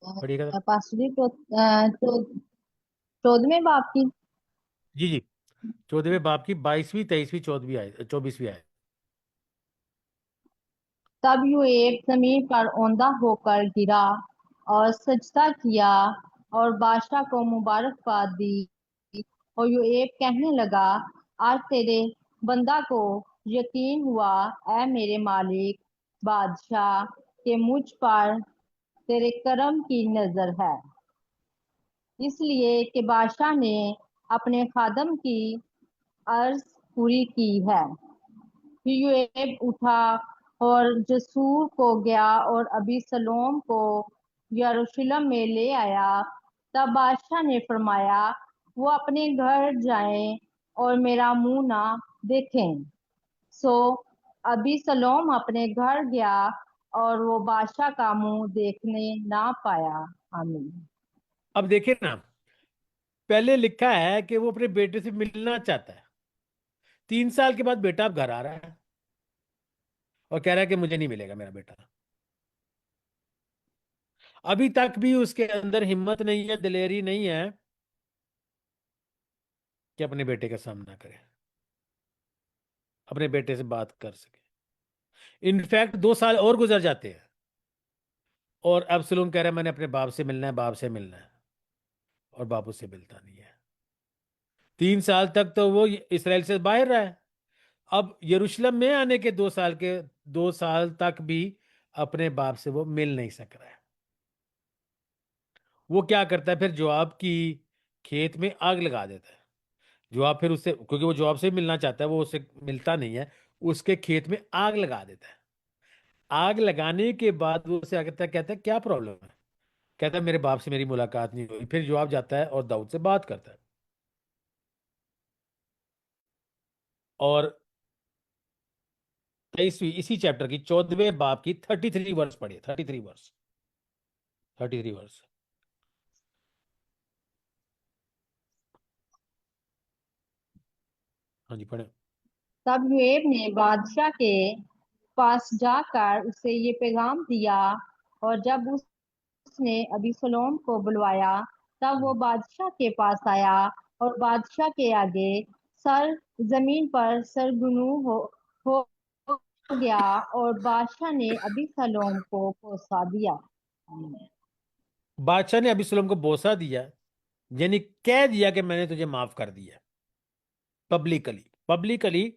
पढ़िएगा जरा। पास्टर जी, 14वें बाब की। जी जी, 14वें बाब की 22वीं, 23वीं, 14वीं आयत, 24वीं आयत। तब यूएब जमीन पर औंधा होकर गिरा और सजदा किया और बादशाह को मुबारकबाद दी। और यूएब कहने लगा, आज तेरे बंदा को यकीन हुआ, ऐ मेरे मालिक बादशाह, के मुझ पर तेरे करम की नजर है, इसलिए कि बादशाह ने अपने खादम की अर्ज पूरी की है। यूएब उठा और जसूर को गया और अबीसलोम को यरूशलेम में ले आया। तब बादशाह ने फरमाया, वो अपने घर जाएं और मेरा मुंह ना देखें। सो अबीसलोम अपने घर गया और वो बादशाह का मुंह देखने ना पाया। आमीन। अब देखिए ना, पहले लिखा है कि वो अपने बेटे से मिलना चाहता है। 3 साल के बाद बेटा अब घर आ रहा है और कह रहा है कि मुझे नहीं मिलेगा मेरा बेटा। अभी तक भी उसके अंदर हिम्मत नहीं है, दिलेरी नहीं है कि अपने बेटे का सामना करे, अपने बेटे से बात कर सके। इनफैक्ट 2 साल और गुजर जाते हैं और अबसलोम कह रहा है मैंने अपने बाप से मिलना है, बाप से मिलना है, और बाप उससे मिलता नहीं है। 3 साल तक तो वो इसराइल से बाहर रहा है। अब यरूशलेम में आने के 2 साल के 2 साल तक भी अपने बाप से वो मिल नहीं सक रहा है। वो क्या करता है, फिर जोआब की खेत में आग लगा देता है। जोआब फिर उससे, क्योंकि वो जोआब से मिलना चाहता है, वो उससे मिलता नहीं है, उसके खेत में आग लगा देता है। आग लगाने के बाद वो उससे कहता है, क्या प्रॉब्लम है? कहता है मेरे बाप से मेरी मुलाकात नहीं हुई। फिर जोआब जाता है और दाऊद से बात करता है। और 23वीं इसी चैप्टर की 14वें बाप की 33 वर्ष पढ़िए, 33 वर्ष, 33 वर्ष। हाँ जी, पढ़े। तब युएब ने बादशाह के पास जाकर उसे ये पैगाम दिया, और जब उसने अबीसलोम को बुलवाया, तब वो बादशाह के पास आया और बादशाह के आगे सर जमीन पर सरगुनू हो गया, और बादशाह ने अबीसलोम को कोसा दिया। बादशाह ने अबीसलोम को बोसा दिया, यानी कह दिया कि मैंने तुझे माफ कर दिया, पब्लिकली, पब्लिकली।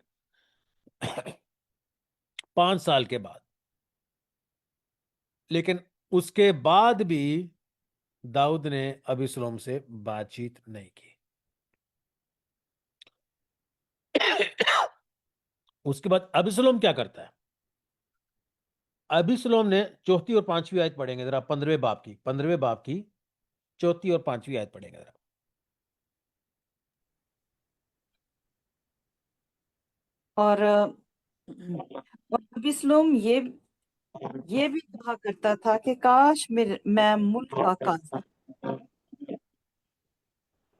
5 साल के बाद। लेकिन उसके बाद भी दाऊद ने अबीसलोम से बातचीत नहीं की। उसके बाद अबीसलोम क्या करता है? अबीसलोम ने 4th और 5वीं आयत पढ़ेंगे जरा, 15वें बाप की 4th और 5वीं आयत पढ़ेंगे जरा। और और अबिस्लोम ये भी कहा करता था कि काश मैं मुल्क का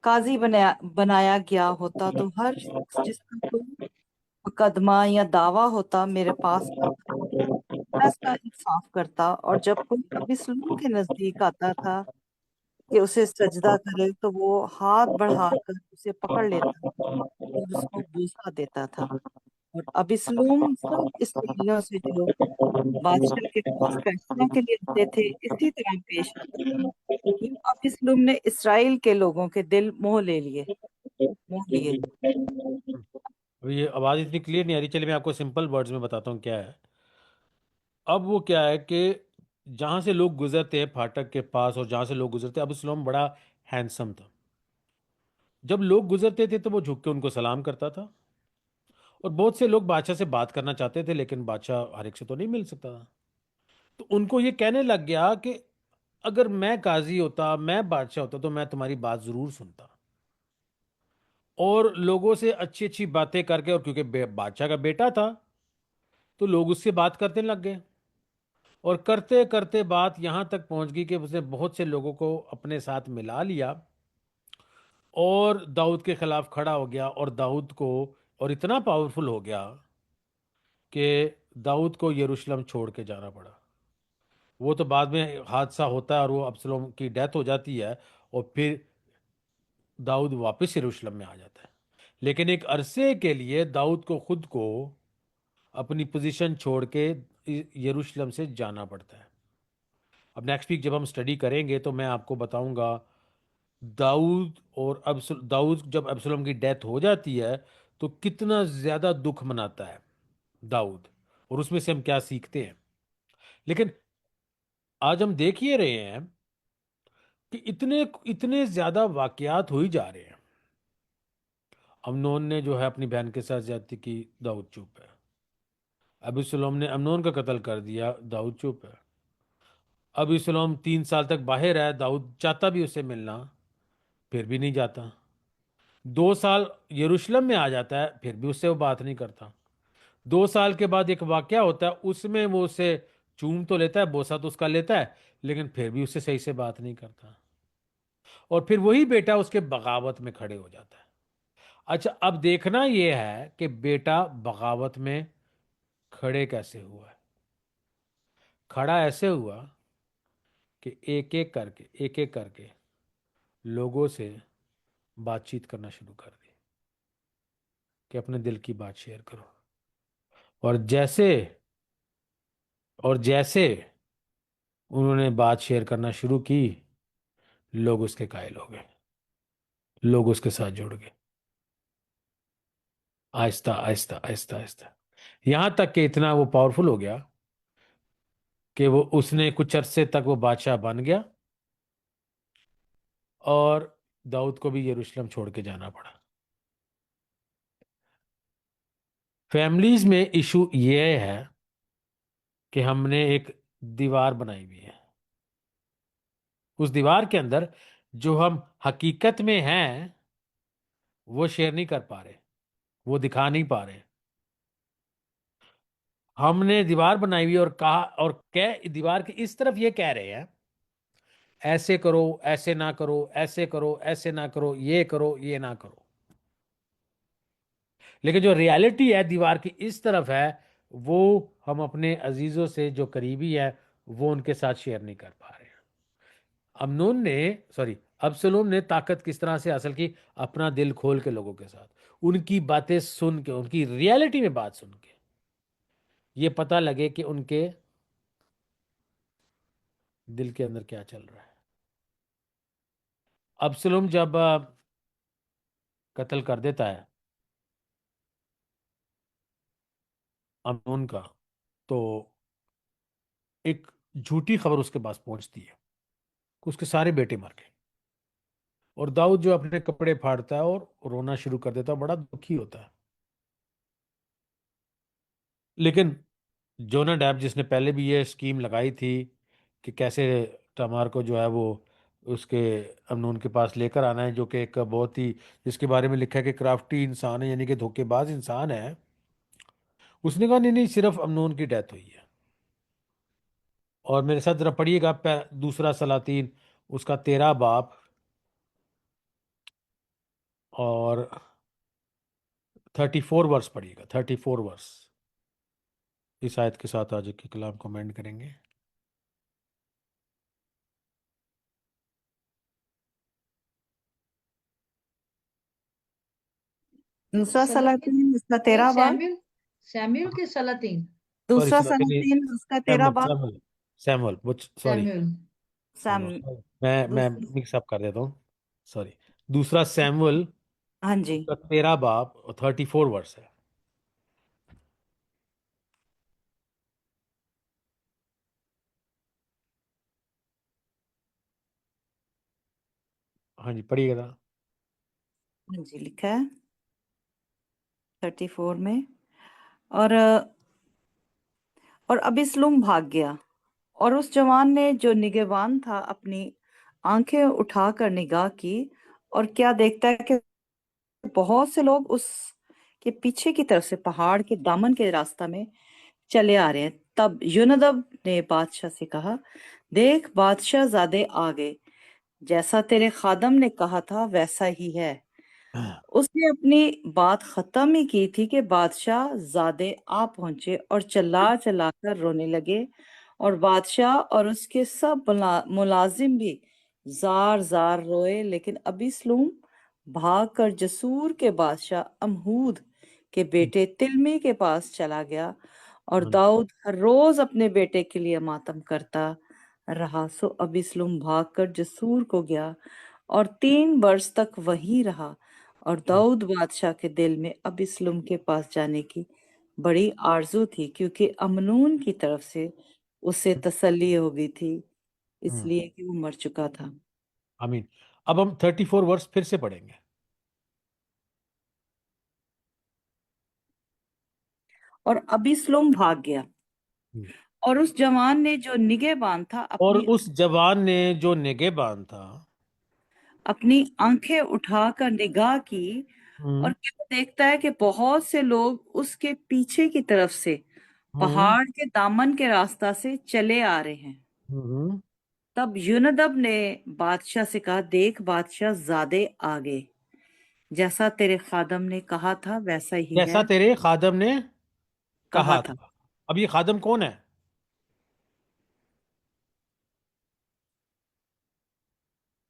काजी बनाया गया होता, तो हर शख्स जिसका कोई मुकदमा या दावा होता मेरे पास आता, मैं उसका इंसाफ करता। और जब कोई अबिस्लोम के नजदीक आता था कि उसे सजदा करे, तो वो हाथ बढ़ाकर उसे पकड़ लेता और उसको बूसा देता था। और अबिस्लोम सब इसराइलियों से जो बादशाह के पास फैसला के लिए आते थे, इसी तरह पेश आता था। यूं अबिस्लोम ने इसराइल के लोगों के दिल मोह लिए। अब ये आवाज इतनी क्लियर नहीं आ रही, चलिए मैं आपको सिंपल वर्ड्स में बताता हूँ क्या है। अब वो क्या है कि जहां से लोग गुजरते हैं फाटक के पास, और जहां से लोग गुजरते, अबीसलोम बड़ा हैंडसम था। जब लोग गुजरते थे तो वो झुक के उनको सलाम करता था। और बहुत से लोग बादशाह से बात करना चाहते थे, लेकिन बादशाह हर एक से तो नहीं मिल सकता था। तो उनको ये कहने लग गया कि अगर मैं काजी होता, मैं बादशाह होता, तो मैं तुम्हारी बात जरूर सुनता। और लोगों से अच्छी अच्छी बातें करके, और क्योंकि बादशाह का बेटा था, तो लोग उससे बात करने लग गए। और करते करते बात यहां तक पहुंच गई कि उसने बहुत से लोगों को अपने साथ मिला लिया और दाऊद के खिलाफ खड़ा हो गया। और दाऊद को, और इतना पावरफुल हो गया कि दाऊद को यरूशलेम छोड़ के जाना पड़ा। वो तो बाद में हादसा होता है और वो अबसलोम की डेथ हो जाती है, और फिर दाऊद वापस यरूशलेम में आ जाता है। लेकिन एक अरसे के लिए दाऊद को खुद को अपनी पोजीशन छोड़ के यरूशलेम से जाना पड़ता है। अब नेक्स्ट वीक जब हम स्टडी करेंगे तो मैं आपको बताऊंगा दाऊद जब अबसलोम की डेथ हो जाती है तो कितना ज्यादा दुख मनाता है दाऊद, और उसमें से हम क्या सीखते हैं। लेकिन आज हम देख ही रहे हैं कि इतने इतने ज्यादा वाकयात हो ही जा रहे हैं। अमनोन ने जो है अपनी बहन के साथ ज्यादती की, दाऊद चुप है। अबीसलोम ने अमनोन का कत्ल कर दिया, दाऊद चुप है। अबीसलोम 3 साल तक बाहर है, दाऊद चाहता भी उससे मिलना, फिर भी नहीं जाता। 2 साल यरूशलेम में आ जाता है, फिर भी उससे वो बात नहीं करता। 2 साल के बाद एक वाकया होता है, उसमें वो उसे चूम तो लेता है, बोसा तो उसका लेता है, लेकिन फिर भी उससे सही से बात नहीं करता। और फिर वही बेटा उसके बगावत में खड़े हो जाता है। अच्छा, अब देखना यह है कि बेटा बगावत में खड़े कैसे हुआ है। खड़ा ऐसे हुआ कि एक एक करके लोगों से बातचीत करना शुरू कर दी कि अपने दिल की बात शेयर करो। और जैसे उन्होंने बात शेयर करना शुरू की, लोग उसके कायल हो गए, लोग उसके साथ जुड़ गए। आहिस्ता आहिस्ता आहिस्ता आहिस्ता, यहां तक कि इतना वो पावरफुल हो गया कि वो उसने कुछ अरसे तक वो बादशाह बन गया, और दाऊद को भी यरूशलेम छोड़ के जाना पड़ा। फैमिलीज में इशू ये है कि हमने एक दीवार बनाई हुई है। उस दीवार के अंदर जो हम हकीकत में हैं वो शेयर नहीं कर पा रहे, वो दिखा नहीं पा रहे। हमने दीवार बनाई हुई और कहा, और कह दीवार के इस तरफ ये कह रहे हैं ऐसे करो, ऐसे ना करो, ऐसे करो, ऐसे ना करो, ये करो, ये ना करो। लेकिन जो रियलिटी है दीवार की इस तरफ है, वो हम अपने अजीजों से जो करीबी है वो उनके साथ शेयर नहीं कर पा रहे। अमनून ने, सॉरी, अबसलोम ने ताकत किस तरह से हासिल की? अपना दिल खोल के लोगों के साथ, उनकी बातें सुन के, उनकी रियलिटी में बात सुन के ये पता लगे कि उनके दिल के अंदर क्या चल रहा है। अबसलोम जब कत्ल कर देता है अमनून का, तो एक झूठी खबर उसके पास पहुंचती है कि उसके सारे बेटे मर गए, और दाऊद जो अपने कपड़े फाड़ता है और रोना शुरू कर देता है, बड़ा दुखी होता है। लेकिन जोनाडैब, जिसने पहले भी ये स्कीम लगाई थी कि कैसे तमार को जो है वो उसके अमनून के पास लेकर आना है, जो कि एक बहुत ही, जिसके बारे में लिखा है कि क्राफ्टी इंसान है, यानी कि धोखेबाज इंसान है, उसने कहा नहीं नहीं, सिर्फ अमनून की डेथ हुई है। और मेरे साथ जरा पढ़िएगा दूसरा सलातीन, उसका 13 बाप और 34 वर्ष पढ़िएगा, 34 वर्ष। इस आयत के साथ आज के कलाम को एंड करेंगे। दूसरा सलातीन सलातीन उसका नहीं, 13 बाब। सैमुअल, सैमुअल के सलातीन। सॉरी दूसरा सलातीन, सलातीन उसका 13 सैमुअल बाब। सैमुअल सैमुअल, वो सॉरी, सैमुअल। सैम सैमुअल, मैं दूस, मिक्स अप कर देता हूँ, सॉरी। दूसरा सैमुअल, हाँ जी। उसका 13 बाप और 34 वर्ष है। हाँ जी, पढ़िएगा। हाँ जी, लिखा है 34 में। और अबिस्लोम भाग गया, और उस जवान ने जो निगहबान था अपनी आंखें उठाकर निगाह की, और क्या देखता है कि बहुत से लोग उसके पीछे की तरफ से पहाड़ के दामन के रास्ता में चले आ रहे हैं। तब यूनदब ने बादशाह से कहा, देख बादशाह ज़ादे आ गए, जैसा तेरे खादम ने कहा था वैसा ही है। उसने अपनी बात खत्म ही की थी कि बादशाह ज़ादे आ पहुंचे और चिल्ला चिल्ला कर रोने लगे, और बादशाह और उसके सब मुलाजिम भी जार जार रोए। लेकिन अबिस्लूम भाग कर जसूर के बादशाह अमहूद के बेटे तिल्मी के पास चला गया, और हाँ जी। दाऊद हर रोज अपने बेटे के लिए मातम करता रहा। सो अबिस्लूम भाग कर जसूर को गया और 3 वर्ष तक वहीं रहा। और दाऊद बादशाह के दिल में अबिस्लुम के पास जाने की बड़ी आरजू थी, क्योंकि अमनून की तरफ से उसे तसल्ली हो गई थी, हम्म, इसलिए कि वो मर चुका था। आमीन। अब हम 34 वर्ष फिर से पढ़ेंगे। और अबिस्लोम भाग गया, हम्म। और उस जवान ने जो निगहबान था और अपनी उस जवान ने जो निगहबान था, अपनी आंखें उठाकर निगाह की, हम्म, और क्या देखता है कि बहुत से लोग उसके पीछे की तरफ से हम्म, पहाड़ के दामन के रास्ता से चले आ रहे हैं। हम्म, तब यूनदब ने बादशाह से कहा, देख बादशाह ज़ादे आ गए, जैसा तेरे खादम ने कहा था वैसा ही जैसा है। तेरे खादम ने कहा कहा था। था। अब ये खादम कौन है?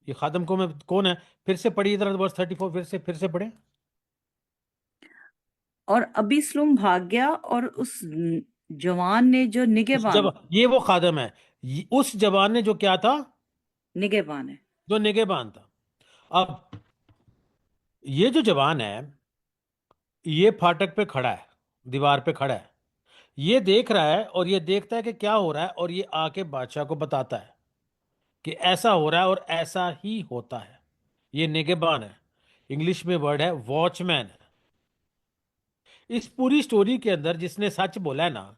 ये खादम को मैं कौन है? फिर से पढ़िए इधर, वर्स 34, फिर से पढ़े। और अबिस्लुम भाग गया, और उस जवान ने जो उस जब निगहबान, ये वो खादम है, उस जवान ने जो क्या था? निगहबान है। जो निगहबान था। अब ये जो जवान है, ये फाटक पे खड़ा है, दीवार पे खड़ा है, ये देख रहा है और ये देखता है कि क्या हो रहा है, और ये आके बादशाह को बताता है कि ऐसा हो रहा है और ऐसा ही होता है। ये निगहबान है, इंग्लिश में वर्ड है वॉचमैन है। इस पूरी स्टोरी के अंदर जिसने सच बोला है ना,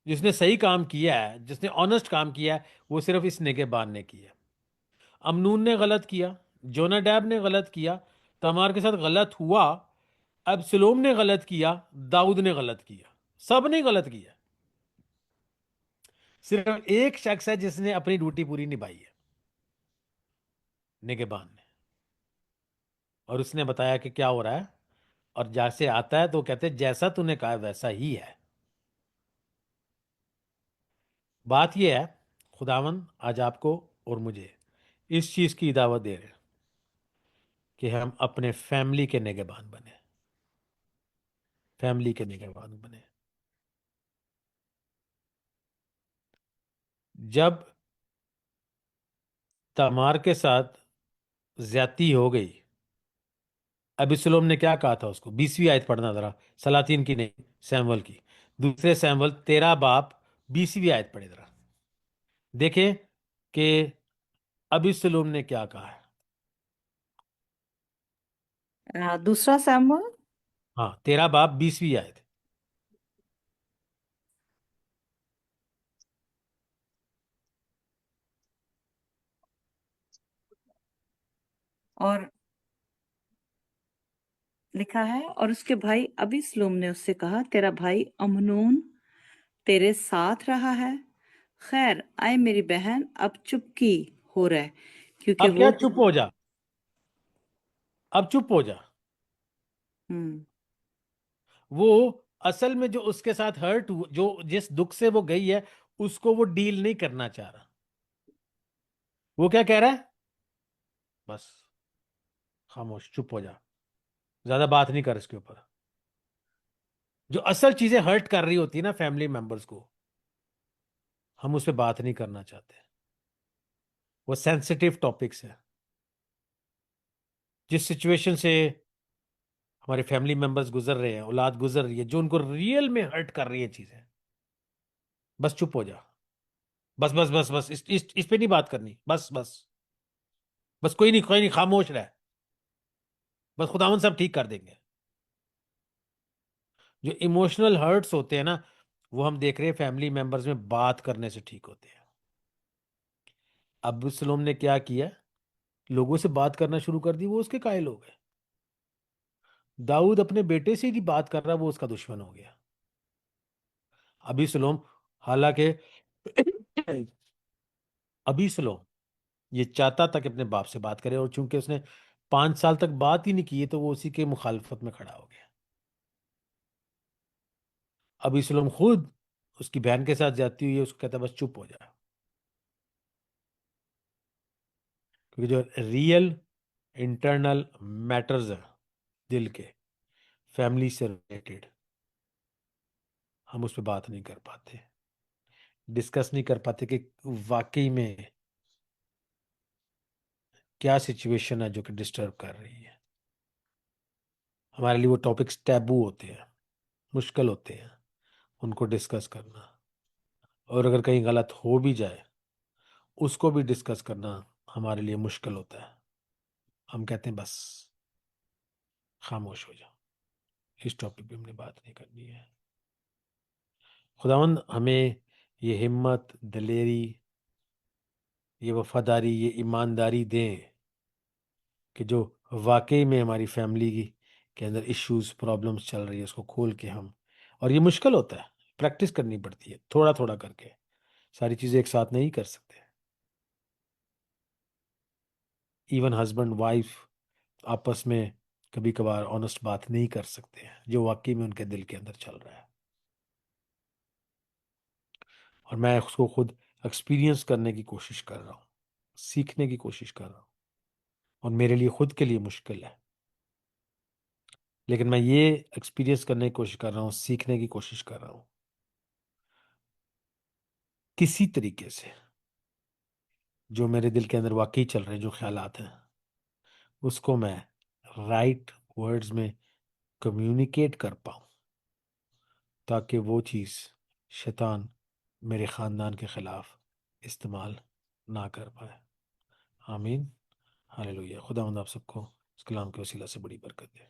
जिसने सही काम किया है, जिसने ऑनेस्ट काम किया है, वो सिर्फ इस निगहबान ने किया। अमनून ने गलत किया, जोनाडैब ने गलत किया, तमार के साथ गलत हुआ, अबसलोम ने गलत किया, दाऊद ने गलत किया, सब ने गलत किया। सिर्फ एक शख्स है जिसने अपनी ड्यूटी पूरी निभाई है, निगहबान ने। और उसने बताया कि क्या हो रहा है, और जैसे आता है तो कहते हैं, जैसा तूने कहा वैसा ही है। बात यह है, खुदावन आज आपको और मुझे इस चीज की दावत दे रहे हैं कि हम अपने फैमिली के निगहबान बने, फैमिली के निगहबान बने। जब तमार के साथ ज्यादती हो गई, अबिसलोम ने क्या कहा था उसको? 20वीं आयत पढ़ना जरा, सलातीन की नहीं, सैमुअल की। दूसरे सैमुअल तेरा बाप, 20वीं आयत पढ़े जरा, देखे कि अबिसलोम ने क्या कहा है। दूसरा सैमुअल। हाँ, तेरा बाप, 20वीं आयत। और लिखा है, और उसके भाई अबीसलोम ने उससे कहा, तेरा भाई अमनोन तेरे साथ रहा है। खैर, आए मेरी बहन, अब चुप हो रहा है, क्योंकि अब क्या वो चुप हो जा, अब चुप हो जा। हम्म वो असल में जो उसके साथ हर्ट, जो जिस दुख से वो गई है, उसको वो डील नहीं करना चाह रहा। वो क्या कह रहा है? बस खामोश, चुप हो जा, ज्यादा बात नहीं कर इसके ऊपर। जो असल चीजें हर्ट कर रही होती है ना फैमिली मेंबर्स को, हम उस पर बात नहीं करना चाहते। वो सेंसिटिव टॉपिक्स है। जिस सिचुएशन से हमारे फैमिली मेंबर्स गुजर रहे हैं, औलाद गुजर रही है, जो उनको रियल में हर्ट कर रही है चीजें, बस चुप हो जा। बस बस बस बस, इस पे नहीं बात करनी, बस बस। बस कोई नहीं, खामोश रह। बस खुदावन सब ठीक कर देंगे। जो इमोशनल हर्ट्स होते हैं ना, वो हम देख रहे हैं फैमिली मेंबर्स में बात करने से ठीक होते हैं। अब्दुल ने क्या किया? लोगों से बात करना शुरू कर दी, वो उसके कायल हो गए। दाऊद अपने बेटे से ही नहीं बात कर रहा, वो उसका दुश्मन हो गया। अभी सलोम, हालांकि अभी सलोम ये चाहता था कि अपने बाप से बात करे, और चूंकि उसने 5 साल तक बात ही नहीं की है, तो वो उसी के मुखालफत में खड़ा हो गया। अभी सलोम खुद उसकी बहन के साथ जाती हुई है, उसको कहता है, बस चुप हो जा। क्योंकि जो रियल इंटरनल मैटर्स है दिल के, फैमिली से रिलेटेड, हम उस पर बात नहीं कर पाते, डिस्कस नहीं कर पाते कि वाकई में क्या सिचुएशन है जो कि डिस्टर्ब कर रही है। हमारे लिए वो टॉपिक्स टैबू होते हैं, मुश्किल होते हैं उनको डिस्कस करना। और अगर कहीं गलत हो भी जाए, उसको भी डिस्कस करना हमारे लिए मुश्किल होता है। हम कहते हैं बस खामोश हो जाओ, इस टॉपिक पे हमने बात नहीं करनी है। खुदावंद हमें ये हिम्मत, दिलेरी, ये वफादारी, ये ईमानदारी दें कि जो वाकई में हमारी फैमिली की के अंदर इश्यूज, प्रॉब्लम्स चल रही है, उसको खोल के हम, और ये मुश्किल होता है, प्रैक्टिस करनी पड़ती है, थोड़ा थोड़ा करके। सारी चीजें एक साथ नहीं कर सकते। इवन हस्बैंड वाइफ आपस में कभी कभार ऑनेस्ट बात नहीं कर सकते हैं, जो वाकई में उनके दिल के अंदर चल रहा है। और मैं उसको खुद एक्सपीरियंस करने की कोशिश कर रहा हूँ, सीखने की कोशिश कर रहा हूँ, और मेरे लिए खुद के लिए मुश्किल है। लेकिन मैं ये एक्सपीरियंस करने की कोशिश कर रहा हूँ, सीखने की कोशिश कर रहा हूँ, किसी तरीके से जो मेरे दिल के अंदर वाकई चल रहे हैं, जो ख्यालात हैं, उसको मैं राइट वर्ड्स में कम्युनिकेट कर पाऊँ, ताकि वो चीज़ शैतान मेरे ख़ानदान के ख़िलाफ़ इस्तेमाल ना कर पाए। आमीन। हालेलुया। खुदावंद आप सबको इस कलाम के वसीला से बड़ी बरकत दे।